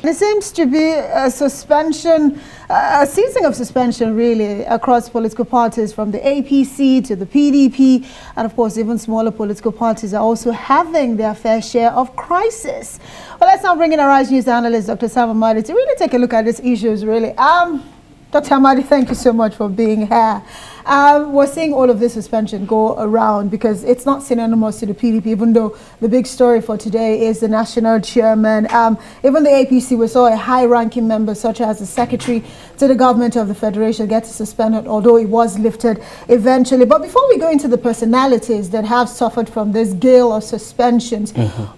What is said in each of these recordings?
It seems to be a suspension, a ceasing of suspension really across political parties, from the APC to the PDP, and of course even smaller political parties are also having their fair share of crisis. Well, let's now bring in our Rise News analyst, Dr. Amadi, to really take a look at these issues really. Dr. Amadi, thank you so much for being here. We're seeing all of this suspension go around because it's not synonymous to the PDP, even though the big story for today is the national chairman. Even the APC, we saw a high-ranking member, such as the secretary to the government of the federation, get suspended, although it was lifted eventually. But before we go into the personalities that have suffered from this gale of suspensions,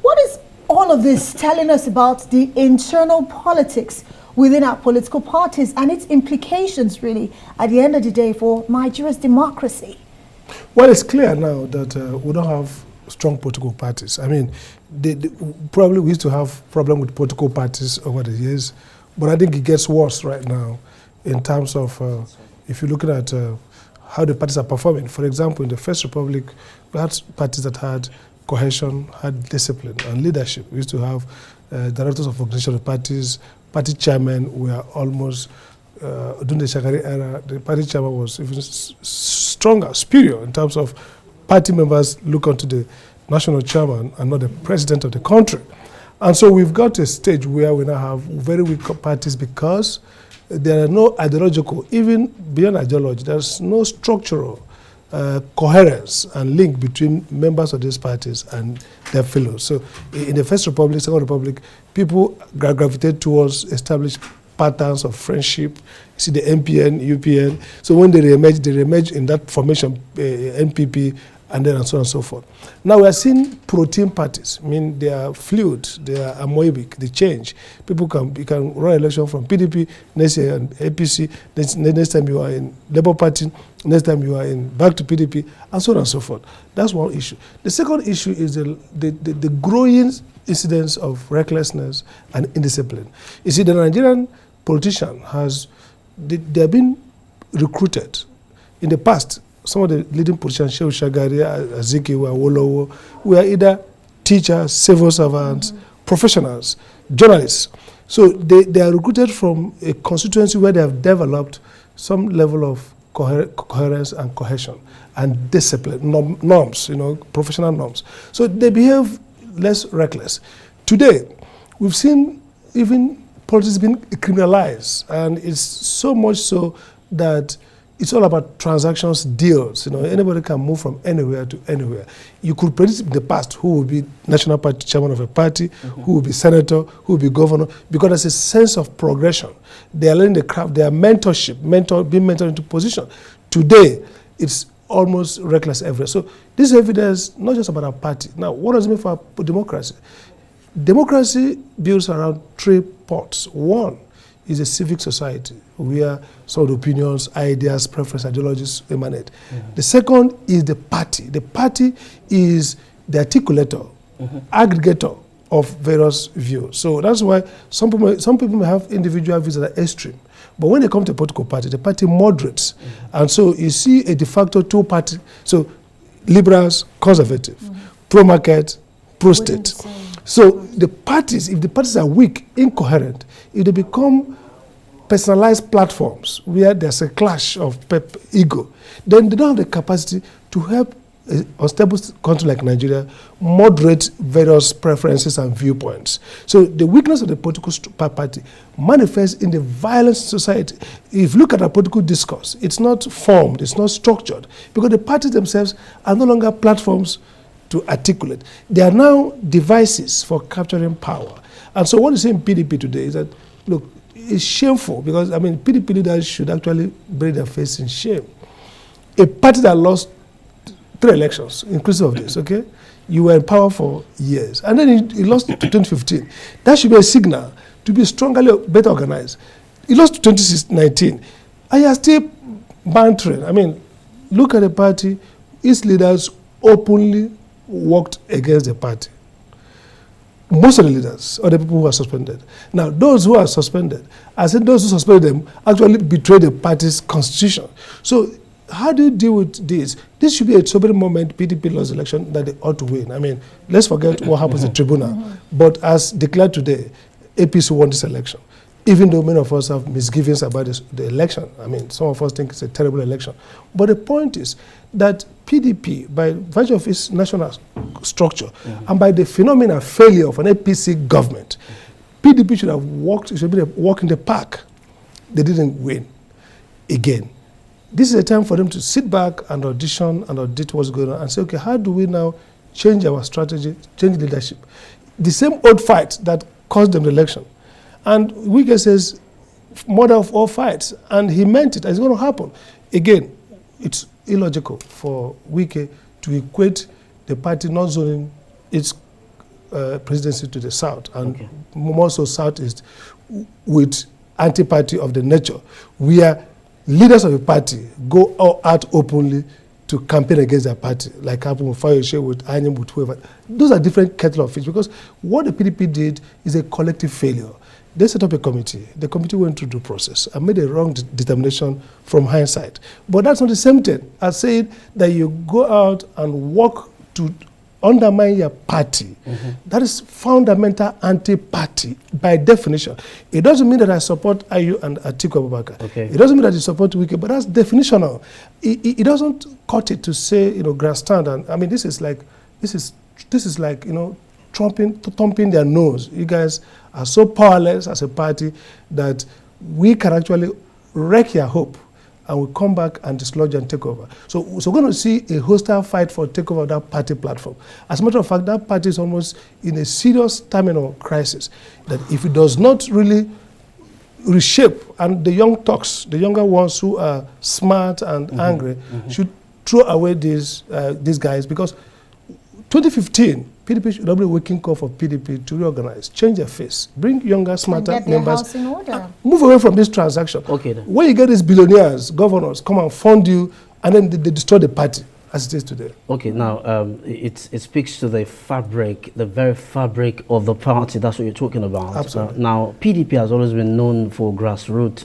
what is all of this telling us about the internal politics within our political parties and its implications, really, at the end of the day, for Nigeria's democracy? Well, it's clear now that we don't have strong political parties. I mean, probably we used to have problem with political parties over the years, but I think it gets worse right now in terms of, if you're looking at how the parties are performing. For example, in the First Republic, we had parties that had cohesion, had discipline and leadership. We used to have directors of organizational parties, party chairman were almost, during the Shagari era, the party chairman was even stronger, superior in terms of party members look onto the national chairman and not the president of the country. And so we've got to a stage where we now have very weak parties because there are no ideological, even beyond ideology, there's no structural coherence and link between members of these parties and their fellows. So in the First Republic, Second Republic, people gravitate towards established patterns of friendship. You see the MPN, UPN. So when they reemerge in that formation, NPP, and then and so on and so forth. Now we are seeing protein parties. I mean, they are fluid, they are amoebic, they change. You can run election from PDP, next year and APC, next time you are in Labour Party, next time you are in back to PDP, and so on and so forth. That's one issue. The second issue is the growing incidence of recklessness and indiscipline. You see, the Nigerian politician they have been recruited in the past. Some of the leading politicians, Shehu Shagari, Azikiwe, Awolowo, were either teachers, civil servants, professionals, journalists. So they are recruited from a constituency where they have developed some level of coherence and cohesion and discipline, norms, professional norms. So they behave less reckless. Today, we've seen even politics being criminalized, and it's so much so that it's all about transactions, deals. Anybody can move from anywhere to anywhere. You could predict in the past who will be national party chairman of a party, who will be senator, who will be governor, because there's a sense of progression. They are learning the craft, they are mentorship, being mentored into position. Today, it's almost reckless everywhere. So this is evidence not just about our party. Now, what does it mean for our democracy? Democracy builds around three parts. One is a civic society where some of the opinions, ideas, preferences, ideologies emanate. The second is the party. The party is the articulator, aggregator of various views. So that's why some people may have individual views that are extreme. But when they come to a political party, the party moderates. And so you see a de facto two-party, so liberals, conservative, pro-market, pro-state. So the parties, if the parties are weak, incoherent, if they become personalized platforms where there's a clash of ego, then they don't have the capacity to help an unstable country like Nigeria moderate various preferences and viewpoints. So the weakness of the political party manifests in the violence in society. If you look at our political discourse, it's not formed, it's not structured, because the parties themselves are no longer platforms to articulate. They are now devices for capturing power. And so what you see in PDP today is that, look, it's shameful because, PDP leaders should actually bury their face in shame. A party that lost 3 elections, inclusive of this, okay? You were in power for years. And then you lost to 2015. That should be a signal to be stronger, better organized. You lost to 2019. And you are still bantering. Look at the party. Its leaders openly worked against the party. Most of the leaders or the people who are suspended. Now, those who are suspended, I said those who suspended them actually betrayed the party's constitution. So how do you deal with this? this should be a sobering moment. PDP lost the election that they ought to win. I mean, let's forget what happens at the tribunal. But as declared today, APC won this election. Even though many of us have misgivings about the election. I mean, some of us think it's a terrible election. But the point is that PDP, by virtue of its national structure, and by the phenomenal failure of an APC government, PDP should have walked, it should be a walk in the park. They didn't win again. This is a time for them to sit back and audition and audit what's going on and say, okay, how do we now change our strategy, change leadership? The same old fight that cost them the election. And Wike says, mother of all fights, and he meant it, and it's going to happen. Again, it's illogical for Wike to equate the party not zoning its presidency to the south, and more so southeast, with anti-party of the nature, where leaders of a party go out openly to campaign against their party, like happened with Fayose, with Anyim, with whoever. Those are different kettle of fish, because what the PDP did is a collective failure. They set up a committee. The committee went through due process and made a wrong determination from hindsight. But that's not the same thing as saying that you go out and work to undermine your party. That is fundamental anti-party by definition. It doesn't mean that I support Ayu and Atiku Abubakar. It doesn't mean that you support Wike, but that's definitional. It doesn't cut it to say, you know, grandstand. And I mean, this is like, you know, thumping their nose. You guys are so powerless as a party that we can actually wreck your hope and we come back and dislodge and take over. So we're going to see a hostile fight for takeover of that party platform. As a matter of fact, that party is almost in a serious terminal crisis, that if it does not really reshape, and the young talks, the younger ones who are smart and angry, should throw away these guys, because 2015, PDP should have been a waking call for PDP to reorganize, change their face, bring younger, smarter and get members, house in order. Move away from this transaction. When you get these billionaires, governors, come and fund you, and then they destroy the party as it is today. Now it speaks to the fabric, the very fabric of the party. That's what you're talking about. Absolutely. Now, PDP has always been known for grassroots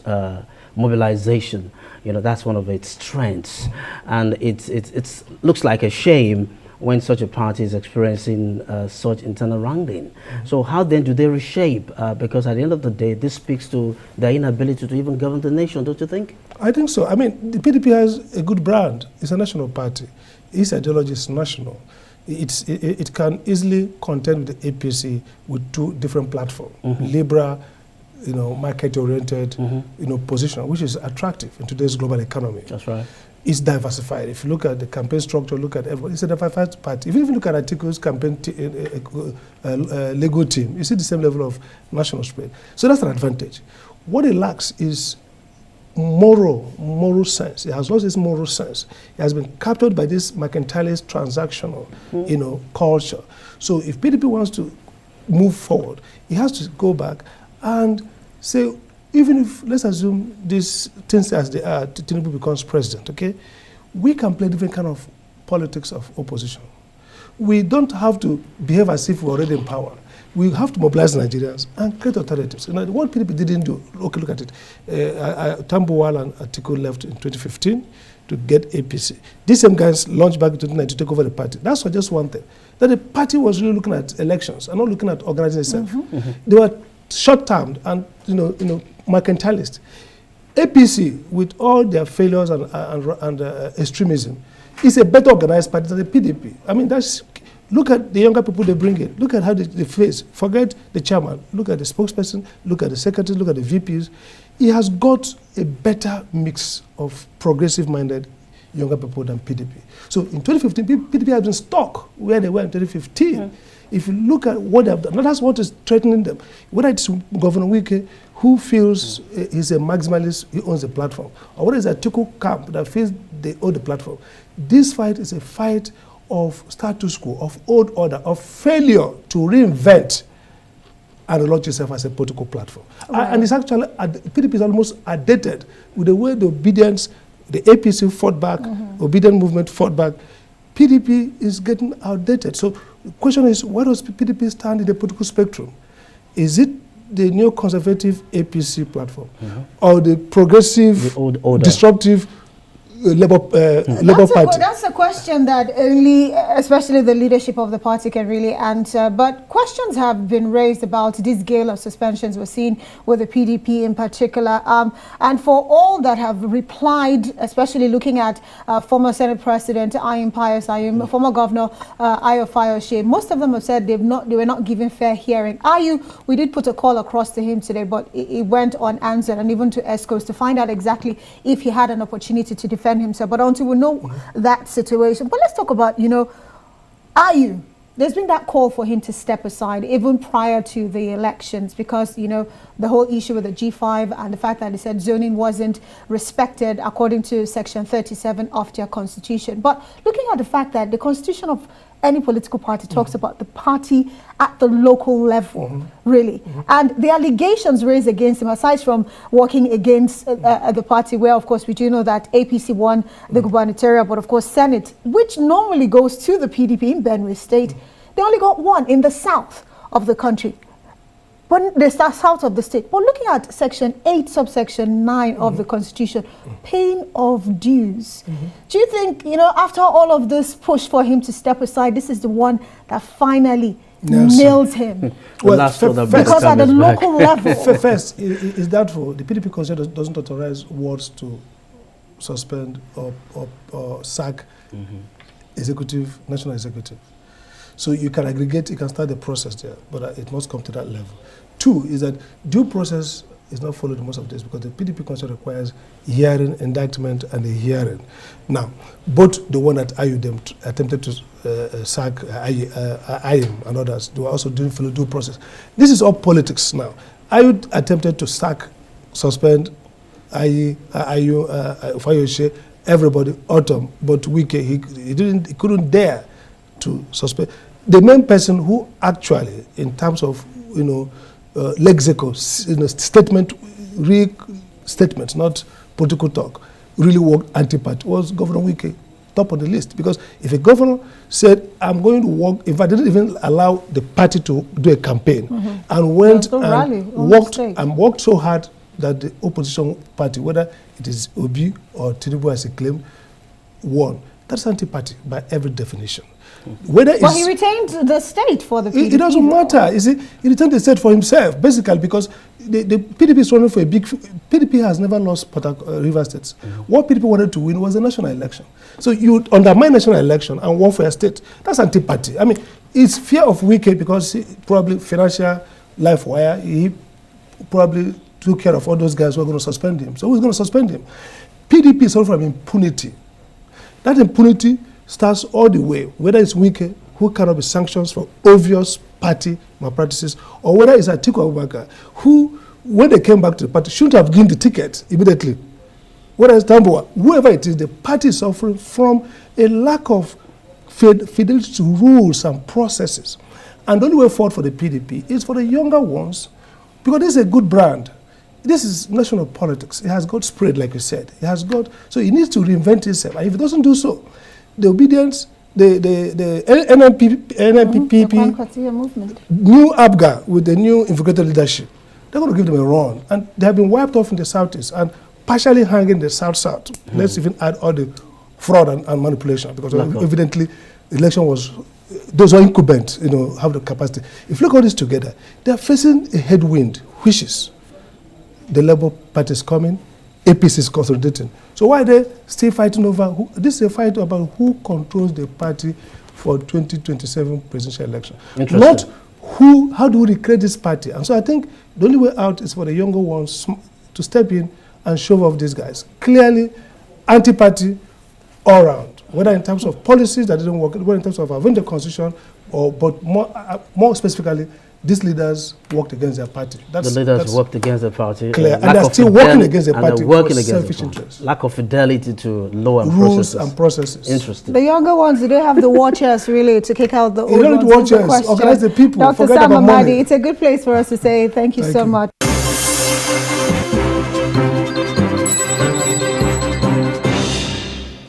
mobilization. You know, that's one of its strengths, and it looks like a shame when such a party is experiencing such internal wrangling. So how then do they reshape? Because at the end of the day, this speaks to their inability to even govern the nation, don't you think? I think so. I mean, the PDP has a good brand. It's a national party. Its ideology is national. It can easily contend with the APC with two different platforms, liberal, you know, market-oriented, you know, position, which is attractive in today's global economy. That's right. It's diversified. If you look at the campaign structure, look at everyone, it's a diversified party. Even if you look at Atiku's campaign Lego team, you see the same level of national spread. So that's an advantage. What it lacks is moral sense. It has lost its moral sense. It has been captured by this mercantilist transactional, you know, culture. So if PDP wants to move forward, it has to go back and say, even if, let's assume these things as they are, Tinubu becomes president, okay? We can play different kind of politics of opposition. We don't have to behave as if we're already in power. We have to mobilize Nigerians and create alternatives. You know, what PDP didn't do, okay, look at it. Tambuwal and Atiku left in 2015 to get APC. These same guys launched back in 2019 to take over the party. That's just one thing. That the party was really looking at elections and not looking at organizing itself. They were short-termed and, you know, mercantilist. APC, with all their failures and extremism, is a better organized party than the PDP. I mean, look at the younger people they bring in. Look at how they face. Forget the chairman. Look at the spokesperson. Look at the secretary. Look at the VPs. He has got a better mix of progressive-minded younger people than PDP. So in 2015, PDP has been stuck where they were in 2015. If you look at what they have done, that's what is threatening them. Whether it's Governor Wike, who feels he's a maximalist, he owns the platform, or whether it's a Atiku camp that feels they own the platform. This fight is a fight of status quo, of old order, of failure to reinvent and launch itself as a political platform. And it's actually, PDP is almost outdated with the way the obedience, the APC fought back, obedient movement fought back. PDP is getting outdated. So the question is, where does PDP stand in the political spectrum? Is it the neoconservative APC platform or the progressive, disruptive Labour Party? That's a question that only, especially the leadership of the party, can really answer. But questions have been raised about this gale of suspensions we're seeing with the PDP in particular. And for all that have replied, especially looking at former Senate President Ayim Pius Ayim, former Governor Ayo Fayose, most of them have said they were not given fair hearing. We did put a call across to him today, but it went unanswered, and even to ESCOs to find out exactly if he had an opportunity to defend himself. But until we know that situation, but let's talk about, there's been that call for him to step aside even prior to the elections, because the whole issue with the G5 and the fact that they said zoning wasn't respected according to section 37 of their constitution. But looking at the fact that the constitution of any political party talks about the party at the local level, really. And the allegations raised against him, aside from working against the party, where, of course, we do know that APC won the gubernatorial, but, of course, Senate, which normally goes to the PDP in Benue State, they only got one in the south of the country. But the south of the state. But looking at section 8, subsection 9 of the constitution, paying of dues. Do you think, after all of this push for him to step aside, this is the one that finally nails him? Because at the local level. First, is doubtful. The PDP constitution doesn't authorize wards to suspend or sack national executive. So you can aggregate, you can start the process there, but it must come to that level. 2 is that due process is not followed in most of this, because the PDP constitution requires hearing, indictment, and a hearing. Now, both the one that Ayudem attempted to sack Ayim and others, they were also doing follow due process. This is all politics now. Ayud attempted to sack, suspend Fayose, everybody, Autumn, but Wike, he couldn't dare to suspend. The main person who actually, in terms of lexical, statements, not political talk, really worked anti-party was Governor Wike, top of the list. Because if a governor said, I'm going to work, in fact, they didn't even allow the party to do a campaign, and went and worked so hard that the opposition party, whether it is Obi or Tinubu as he claimed, won. That's anti-party by every definition. But he retained the state for the PDP. It doesn't matter. You see, he retained the state for himself, basically, because the PDP is running for a big... PDP has never lost River States. What PDP wanted to win was a national election. So you undermine national election and won for a state. That's anti-party. I mean, it's fear of Wike because probably financial life wire. He probably took care of all those guys who are going to suspend him. So who's going to suspend him? PDP is all from impunity. That impunity starts all the way, whether it's Wike, who cannot be sanctioned for obvious party malpractices, or whether it's Atiku Abubakar, who, when they came back to the party, shouldn't have given the ticket immediately. Whether it's Tambuwa, whoever it is, the party is suffering from a lack of fidelity to rules and processes. And the only way forward for the PDP is for the younger ones, because this is a good brand. This is national politics. It has got spread, like you said. It has got, so it needs to reinvent itself. And if it doesn't do so, the obedience, the NNPP movement, new ABGA with the new integrated leadership, they're going to give them a run. And they have been wiped off in the southeast and partially hanging the south-south. Let's even add all the fraud and manipulation, because evidently the election was, those who are incumbent, have the capacity. If you look at all this together, they are facing a headwind, which is the Labour Party is coming, APC is consolidating. So why are they still fighting over, this is a fight about who controls the party for 2027 presidential election. Not how do we recreate this party? And so I think the only way out is for the younger ones to step in and shove off these guys. Clearly, anti-party all around, whether in terms of policies that didn't work, whether in terms of having the constitution, but more specifically, these leaders worked against their party. The leaders worked against the party. Clear. And they're still working against the party for selfish interests. Lack of fidelity to law and rules and processes. Interesting. The younger ones, do they have the watchers really to kick out the old ones? You don't need watchers. Organize the people. Dr. Sam Amadi, it's a good place for us to say thank you so much.